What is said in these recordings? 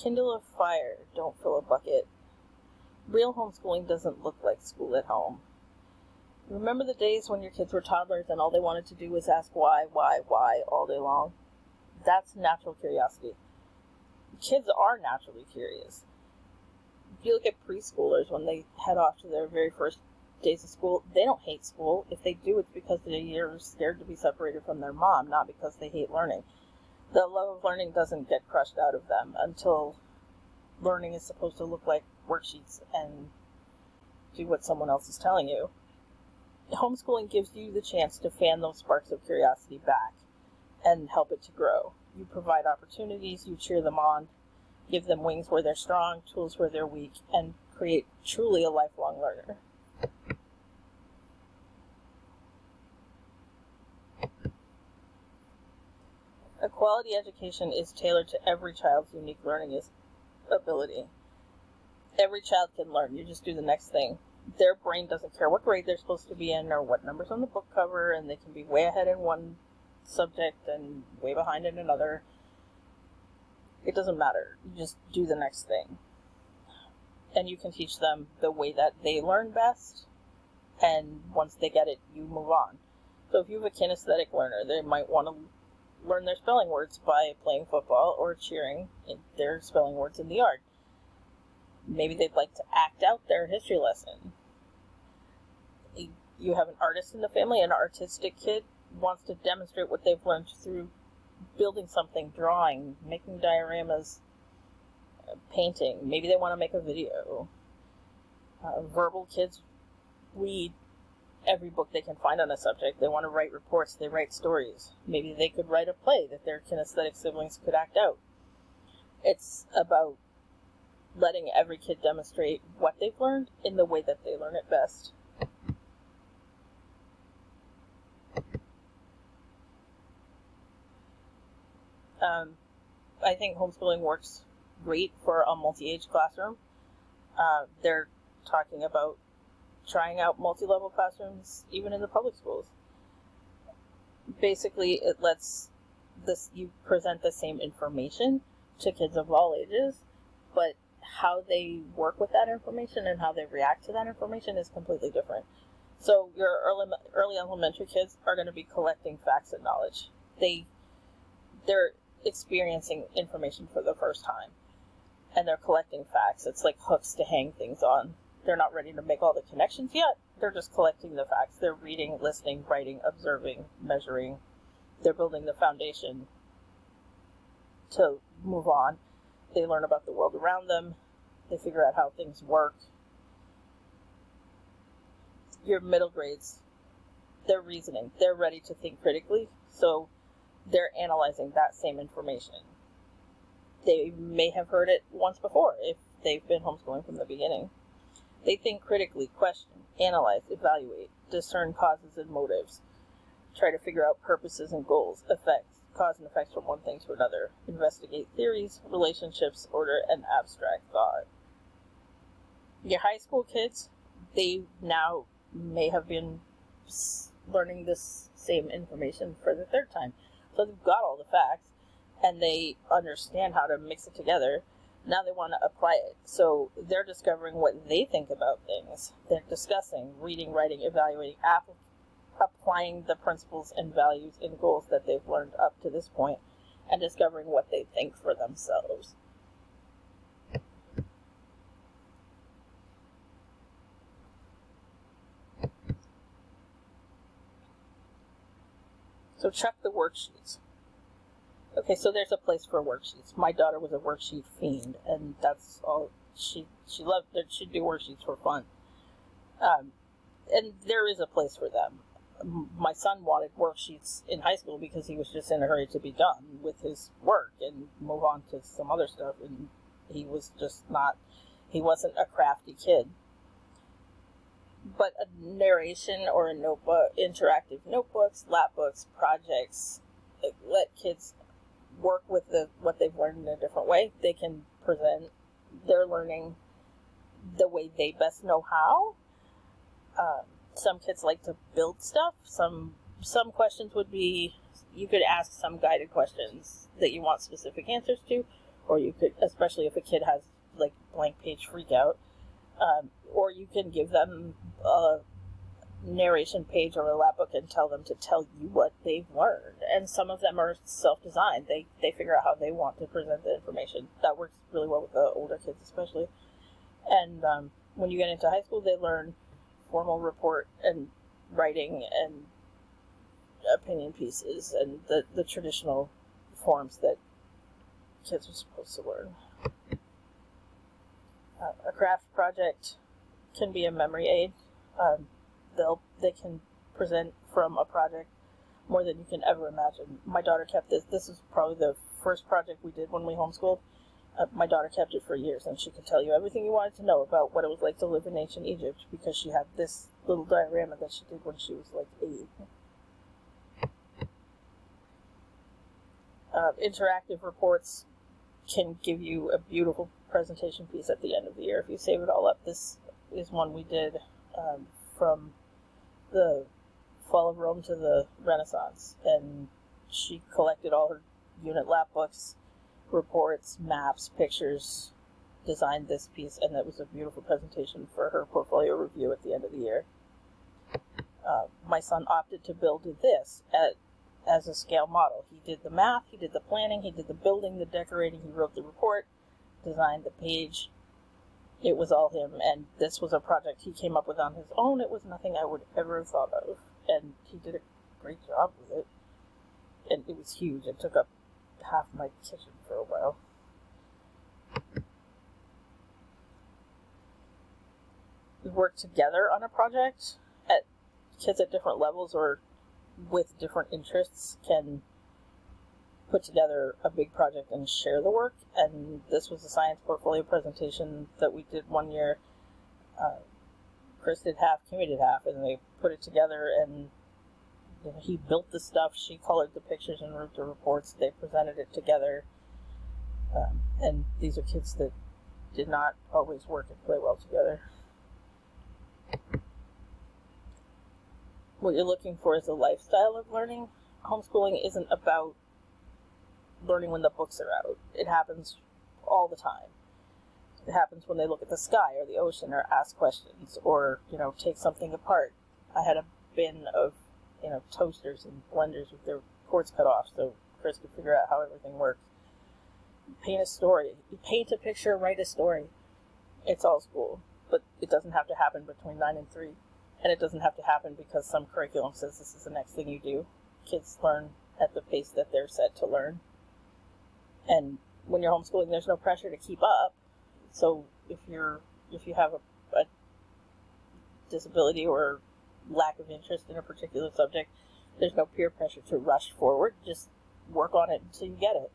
Kindle a fire, don't fill a bucket. Real homeschooling doesn't look like school at home. Remember the days when your kids were toddlers and all they wanted to do was ask why all day long? That's natural curiosity. Kids are naturally curious. If you look at preschoolers when they head off to their very first days of school, they don't hate school. If they do, it's because they're scared to be separated from their mom, not because they hate learning. The love of learning doesn't get crushed out of them until learning is supposed to look like worksheets and do what someone else is telling you. Homeschooling gives you the chance to fan those sparks of curiosity back and help it to grow. You provide opportunities, you cheer them on, give them wings where they're strong, tools where they're weak, and create truly a lifelong learner. A quality education is tailored to every child's unique learning ability. Every child can learn. You just do the next thing. Their brain doesn't care what grade they're supposed to be in or what numbers on the book cover, and they can be way ahead in one subject and way behind in another. It doesn't matter. You just do the next thing. And you can teach them the way that they learn best, and once they get it, you move on. So if you have a kinesthetic learner, they might want to learn their spelling words by playing football or cheering their spelling words in the yard. Maybe they'd like to act out their history lesson. You have an artist in the family, an artistic kid wants to demonstrate what they've learned through building something, drawing, making dioramas, painting. Maybe they want to make a video. Verbal kids read every book they can find on a subject. They want to write reports, they write stories. Maybe they could write a play that their kinesthetic siblings could act out. It's about letting every kid demonstrate what they've learned in the way that they learn it best. I think homeschooling works great for a multi-age classroom. They're talking about trying out multi-level classrooms even in the public schools. Basically, it lets you present the same information to kids of all ages, but how they work with that information and how they react to that information is completely different. So your early elementary kids are going to be collecting facts and knowledge. They're experiencing information for the first time, and they're collecting facts. It's like hooks to hang things on. They're not ready to make all the connections yet. They're just collecting the facts. They're reading, listening, writing, observing, measuring. They're building the foundation to move on. They learn about the world around them. They figure out how things work. Your middle grades, they're reasoning. They're ready to think critically, so they're analyzing that same information. They may have heard it once before if they've been homeschooling from the beginning. They think critically, question, analyze, evaluate, discern causes and motives, try to figure out purposes and goals, effects, cause and effects from one thing to another, investigate theories, relationships, order, and abstract thought. Your high school kids, they now may have been learning this same information for the third time. So they've got all the facts, and they understand how to mix it together. Now they want to apply it. So they're discovering what they think about things. They're discussing, reading, writing, evaluating, applying the principles and values and goals that they've learned up to this point, and discovering what they think for themselves. So check the worksheets. Okay, so there's a place for worksheets. My daughter was a worksheet fiend, and that's all she loved. She'd do worksheets for fun. And there is a place for them. My son wanted worksheets in high school because he was just in a hurry to be done with his work and move on to some other stuff, and he wasn't a crafty kid. But a narration or a notebook, interactive notebooks, lap books, projects, let kids work with what they've learned in a different way. They can present their learning the way they best know how. Some kids like to build stuff. Some questions would be, you could ask some guided questions that you want specific answers to, or you could, especially if a kid has like blank page freak out, or you can give them a narration page or a lab book and tell them to tell you what they've learned. And some of them are self-designed. They figure out how they want to present the information. That works really well with the older kids especially. And when you get into high school, they learn formal report and writing and opinion pieces and the traditional forms that kids are supposed to learn. A craft project can be a memory aid. They can present from a project more than you can ever imagine. My daughter kept this. This is probably the first project we did when we homeschooled. My daughter kept it for years, and she could tell you everything you wanted to know about what it was like to live in ancient Egypt because she had this little diorama that she did when she was like 8. Interactive reports can give you a beautiful presentation piece at the end of the year if you save it all up. This is one we did from the fall of Rome to the Renaissance, and she collected all her unit lab books, reports, maps, pictures, designed this piece, and that was a beautiful presentation for her portfolio review at the end of the year. My son opted to build this as a scale model. He did the math, he did the planning, he did the building, the decorating, he wrote the report, designed the page. It was all him, and this was a project he came up with on his own. It was nothing I would ever have thought of, and he did a great job with it. And it was huge. It took up half my kitchen for a while. We worked together on a project. Kids at different levels or with different interests can put together a big project and share the work. And this was a science portfolio presentation that we did one year. Chris did half, Kimmy did half, and they put it together, and he built the stuff, she colored the pictures and wrote the reports, they presented it together. And these are kids that did not always work and play well together. What you're looking for is a lifestyle of learning. Homeschooling isn't about learning when the books are out. It happens all the time. It happens when they look at the sky or the ocean or ask questions or, take something apart. I had a bin of, toasters and blenders with their cords cut off so Chris could figure out how everything works. Paint a story. You paint a picture, write a story. It's all school, but it doesn't have to happen between 9 and 3. And it doesn't have to happen because some curriculum says this is the next thing you do. Kids learn at the pace that they're set to learn. And when you're homeschooling, there's no pressure to keep up. So if you have a disability or lack of interest in a particular subject, there's no peer pressure to rush forward. Just work on it until you get it.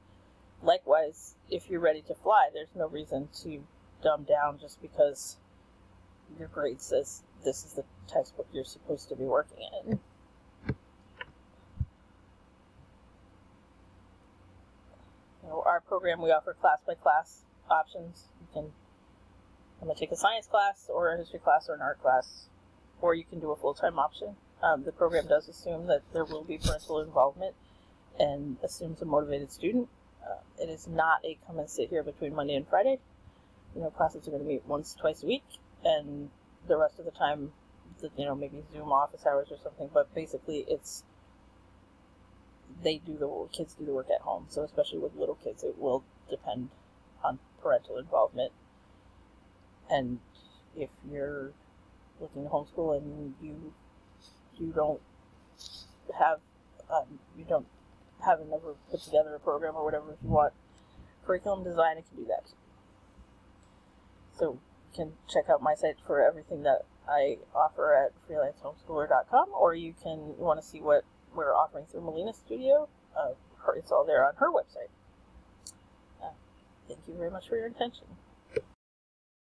Likewise, if you're ready to fly, there's no reason to dumb down just because your grade says this is the textbook you're supposed to be working in. Our program, we offer class-by-class options. You can come and take a science class or a history class or an art class, or you can do a full-time option. The program does assume that there will be parental involvement and assumes a motivated student. It is not a come and sit here between Monday and Friday. Classes are going to meet once, twice a week, and the rest of the time, maybe Zoom office hours or something, but basically it's kids do the work at home. So especially with little kids, it will depend on parental involvement. And if you're looking to homeschool and you don't have never put together a program or whatever, if you want curriculum design, it can do that. So you can check out my site for everything that I offer at freelancehomeschooler.com, or you want to see what we're offering through Melina Studio. It's all there on her website. Thank you very much for your attention.